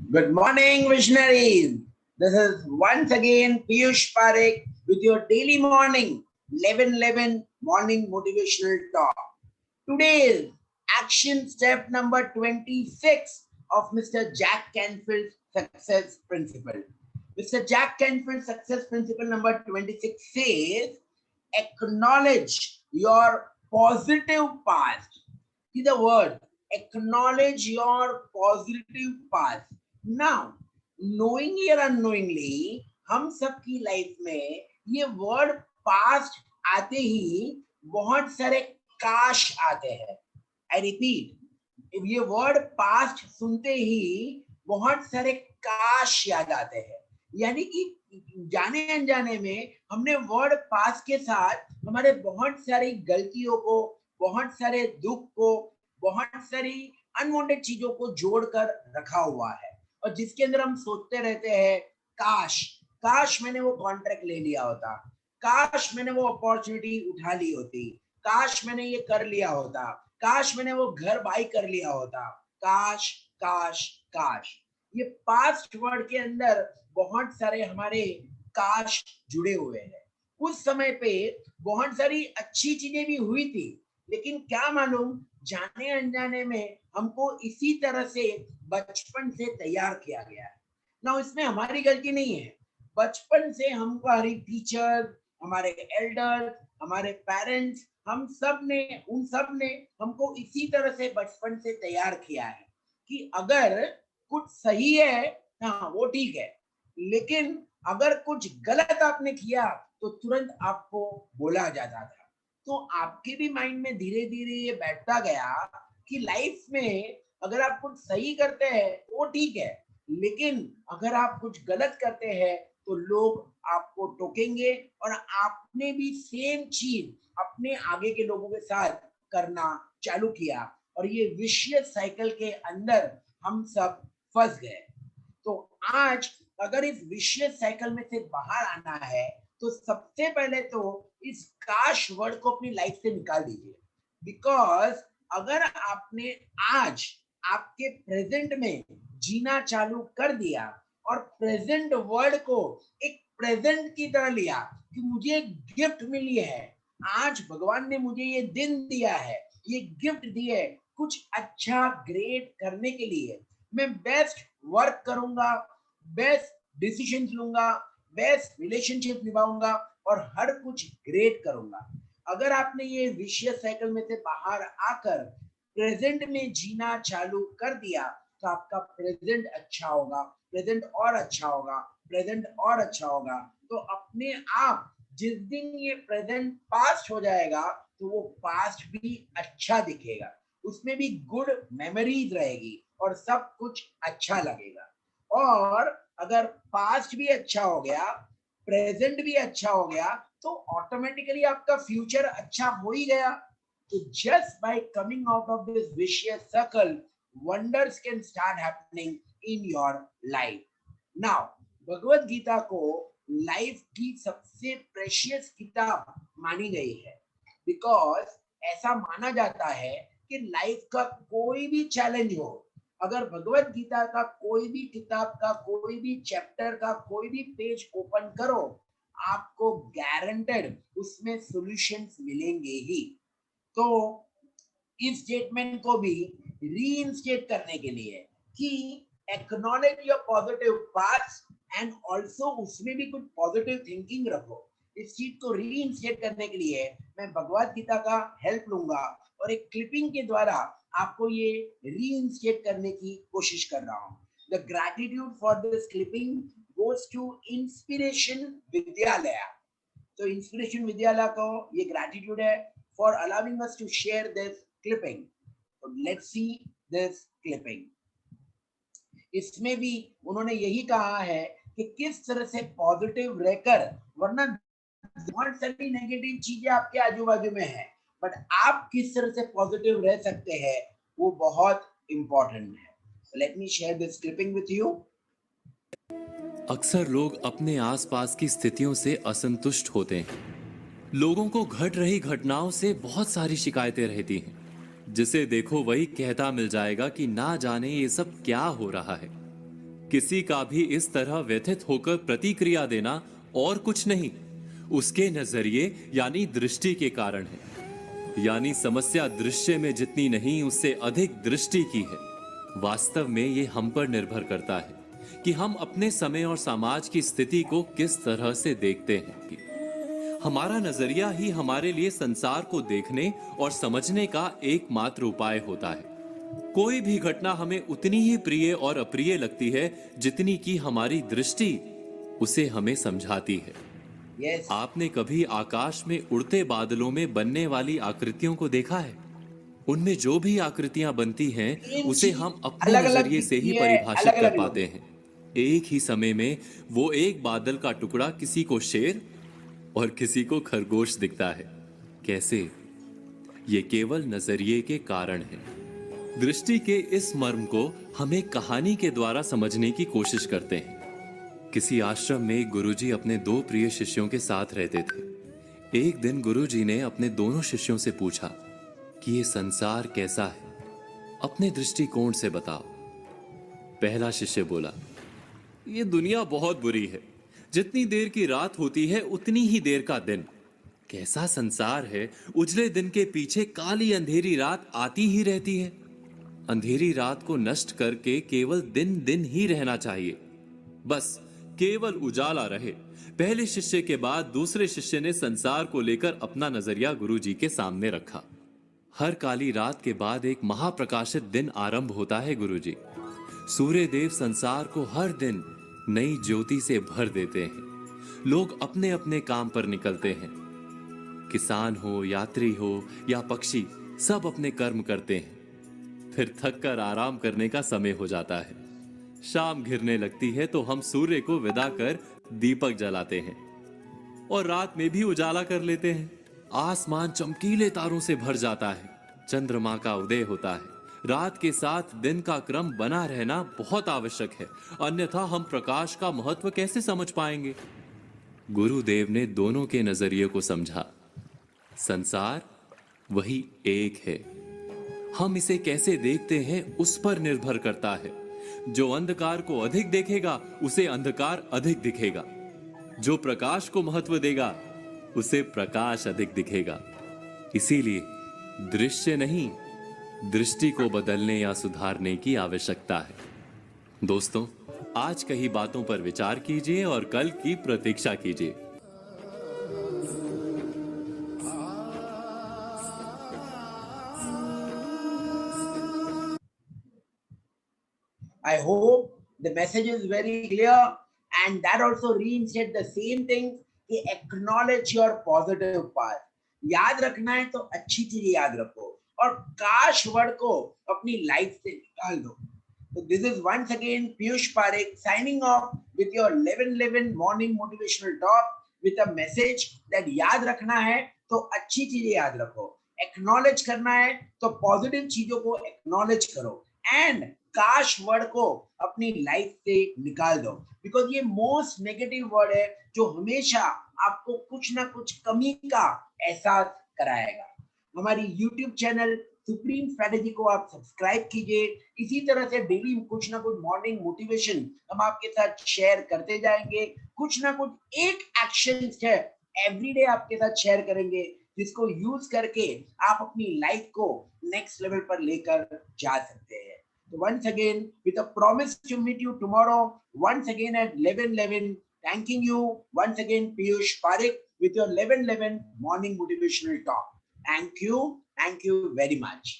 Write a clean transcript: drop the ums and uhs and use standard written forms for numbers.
Good morning, visionaries. This is once again Piyush Parekh with your daily morning 11:11 morning motivational talk. Today's action step number 26 of Mr. Jack Canfield's success principle. Mr. Jack Canfield's success principle number 26 says, acknowledge your positive past. See the word, acknowledge your positive past. Now, knowingly or unknowingly, हम सबकी life में ये word past आते ही बहुत सारे काश आते हैं. आई रिपीट, ये वर्ड पास्ट सुनते ही बहुत सारे काश याद आते हैं. यानी कि जाने अनजाने में हमने वर्ड पास्ट के साथ हमारे बहुत सारी गलतियों को, बहुत सारे दुख को, बहुत सारी अनवांटेड चीजों को जोड़कर रखा हुआ है, और जिसके अंदर हम सोचते रहते हैं, काश मैंने वो कॉन्ट्रैक्ट ले लिया होता, काश मैंने वो अपॉर्चुनिटी उठा ली होती, काश मैंने ये कर लिया होता, काश मैंने वो घर बाई कर लिया होता. काश काश काश, ये पास्ट वर्ड के अंदर बहुत सारे हमारे काश जुड़े हुए हैं. उस समय पे बहुत सारी अच्छी चीजें भी हुई थी, लेकिन क्या मालूम जाने अनजाने में हमको इसी तरह से बचपन से तैयार किया गया है ना. इसमें हमारी गलती नहीं है. बचपन से हमको हमारी टीचर, हमारे एल्डर, हमारे पेरेंट्स, हम सब ने, उन सब ने हमको इसी तरह से बचपन से तैयार किया है कि अगर कुछ सही है, हाँ वो ठीक है, लेकिन अगर कुछ गलत आपने किया तो तुरंत आपको बोला जाता था. तो आपके भी माइंड में धीरे धीरे ये बैठता गया कि लाइफ में अगर आप कुछ सही करते हैं वो ठीक है, लेकिन अगर आप कुछ गलत करते हैं तो लोग आपको टोकेंगे, और आपने भी सेम चीज अपने आगे के लोगों के साथ करना चालू किया, और ये विशियस साइकिल के अंदर हम सब फंस गए. तो आज अगर इस विशियस साइकिल में से बाहर आना है तो सबसे पहले तो इस काश वर्ड को अपनी लाइफ से निकाल दीजिए. बिकॉज अगर आपने आज आपके प्रेजेंट में जीना चालू कर दिया और प्रेजेंट वर्ड को एक प्रेजेंट की तरह लिया कि मुझे एक गिफ्ट मिली है, आज भगवान ने मुझे ये दिन दिया है, ये गिफ्ट दी है कुछ अच्छा ग्रेट करने के लिए, मैं बेस्ट वर्क करूंगा, बेस्ट डिसीजन लूंगा, बेस्ट रिलेशनशिप निभाऊंगा और हर कुछ ग्रेट करूंगा. अगर आपने ये विशियस साइकिल में से बाहर आकर प्रेजेंट में जीना चालू कर दिया तो आपका प्रेजेंट अच्छा होगा, प्रेजेंट और अच्छा होगा, प्रेजेंट और अच्छा होगा. तो अपने आप जिस दिन ये प्रेजेंट पास्ट हो जाएगा तो वो पास्ट भी अच्छा दिखेगा, उसमें भी गुड मेमोरीज रहेगी और सब कुछ अच्छा लगेगा. और अगर पास्ट भी अच्छा हो गया, प्रेजेंट भी अच्छा हो गया, तो ऑटोमेटिकली आपका फ्यूचर अच्छा हो ही गया. तो just by coming out of this vicious circle, wonders can start happening in your life. Now Bhagavad Gita को लाइफ की सबसे प्रेशियस किताब मानी गई है, बिकॉज ऐसा माना जाता है कि लाइफ का कोई भी चैलेंज हो, अगर भगवत गीता का कोई भी किताब का कोई भी चैप्टर का कोई भी पेज ओपन करो, आपको गारंटेड उसमें सॉल्यूशंस मिलेंगे ही. तो इस स्टेटमेंट को भी रीइंस्टेट करने के लिए कि acknowledge your positive past and also उसमें भी कुछ पॉजिटिव थिंकिंग रखो, इस चीज को रीइंस्टेट करने के लिए मैं भगवत गीता का हेल्प लूंगा और एक क्लिपिंग के द्वारा आपको ये रीइंस्टेट करने की कोशिश कर रहा हूँ. The gratitude for this clipping goes to inspiration Vidyalaya. तो इंस्पिरेशन विद्यालय को ये ग्रैटिट्यूड है for allowing us to share this clipping. तो लेट्स सी दिस क्लिपिंग. इसमें भी उन्होंने यही कहा है कि किस तरह से पॉजिटिव रहकर, वरना बहुत सारी नेगेटिव चीजें आपके आजू बाजू में है, बट आप किस तरह से पॉजिटिव रह सकते हैं वो बहुत इंपॉर्टेंट है. Let me share this clipping with you. अक्सर लोग अपने आसपास की स्थितियों से असंतुष्ट होते हैं. लोगों को घट रही घटनाओं से बहुत सारी शिकायतें रहती हैं. जिसे देखो वही कहता मिल जाएगा कि ना जाने ये सब क्या हो रहा है. किसी का भी इस तरह व्यथित होकर प्रतिक्रिया देना और कुछ नहीं, उसके नजरिए यानी दृष्टि के कारण है। यानी समस्या दृश्य में जितनी नहीं, उससे अधिक दृष्टि की है। वास्तव में ये हम पर निर्भर करता है कि हम अपने समय और समाज की स्थिति को किस तरह से देखते हैं। हमारा नजरिया ही हमारे लिए संसार को देखने और समझने का एकमात्र उपाय होता है। कोई भी घटना हमें उतनी ही प्रिय और अप्रिय लगती है जितनी कि हमारी दृष्टि उसे हमें समझाती है। Yes. आपने कभी आकाश में उड़ते बादलों में बनने वाली आकृतियों को देखा है? उनमें जो भी आकृतियां बनती हैं, तीन उसे चीज हम अपने अलग अलग नजरिए से ही दिखती है, परिभाषित अलग कर अलग पाते लोग। हैं। एक ही समय में वो एक बादल का टुकड़ा किसी को शेर और किसी को खरगोश दिखता है। कैसे? ये केवल नजरिए के कारण है। दृष्टि के इस मर्म को हम एक कहानी के द्वारा समझने की कोशिश करते हैं। किसी आश्रम में एक गुरुजी अपने दो प्रिय शिष्यों के साथ रहते थे। एक दिन गुरुजी ने अपने दोनों शिष्यों से पूछा कि ये संसार कैसा है, अपने दृष्टिकोण से बताओ। पहला शिष्य बोला, ये दुनिया बहुत बुरी है। जितनी देर की रात होती है उतनी ही देर का दिन। कैसा संसार है, उजले दिन के पीछे काली अंधेरी रात आती ही रहती है। अंधेरी रात को नष्ट करके केवल दिन दिन ही रहना चाहिए, बस केवल उजाला रहे। पहले शिष्य के बाद दूसरे शिष्य ने संसार को लेकर अपना नजरिया गुरुजी के सामने रखा। हर काली रात के बाद एक महाप्रकाशित दिन आरंभ होता है गुरुजी। सूर्य देव संसार को हर दिन नई ज्योति से भर देते हैं। लोग अपने अपने काम पर निकलते हैं। किसान हो, यात्री हो या पक्षी, सब अपने कर्म करते हैं। फिर थक कर आराम करने का समय हो जाता है। शाम घिरने लगती है तो हम सूर्य को विदा कर दीपक जलाते हैं और रात में भी उजाला कर लेते हैं। आसमान चमकीले तारों से भर जाता है। चंद्रमा का उदय होता है। रात के साथ दिन का क्रम बना रहना बहुत आवश्यक है, अन्यथा हम प्रकाश का महत्व कैसे समझ पाएंगे? गुरुदेव ने दोनों के नजरिए को समझा। संसार वही एक है। हम इसे कैसे देखते हैं उस पर निर्भर करता है। जो अंधकार को अधिक देखेगा उसे अंधकार अधिक दिखेगा। जो प्रकाश को महत्व देगा उसे प्रकाश अधिक दिखेगा। इसीलिए दृश्य नहीं, दृष्टि को बदलने या सुधारने की आवश्यकता है। दोस्तों, आज कही बातों पर विचार कीजिए और कल की प्रतीक्षा कीजिए। I hope the message is very clear, and that also reinstates the same thing कि acknowledge your positive part. याद रखना है तो अच्छी चीजें याद रखो और काश वर्ड को अपनी लाइफ से निकाल दो। So this is once again Piyush Parekh signing off with your 11:11 morning motivational talk with a message that याद रखना है तो अच्छी चीजें याद रखो, एक्नॉलेज करना है तो पॉजिटिव चीजों को एक्नॉलेज करो एंड काश वर्ड को अपनी लाइफ से निकाल दो, बिकॉज ये मोस्ट नेगेटिव वर्ड है जो हमेशा आपको कुछ ना कुछ कमी का एहसास कराएगा। हमारी YouTube चैनल सुप्रीम स्ट्रेटेजी को आप सब्सक्राइब कीजिए। इसी तरह से डेली कुछ ना कुछ मॉर्निंग मोटिवेशन हम आपके साथ शेयर करते जाएंगे। कुछ ना कुछ एक एक्शन है एवरीडे आपके साथ शेयर करेंगे जिसको यूज करके आप अपनी लाइफ को नेक्स्ट लेवल पर लेकर जा सकते हैं। So once again, with a promise to meet you tomorrow, once again at 11:11, thanking you once again, Piyush Parekh, with your 11:11 morning motivational talk. Thank you very much.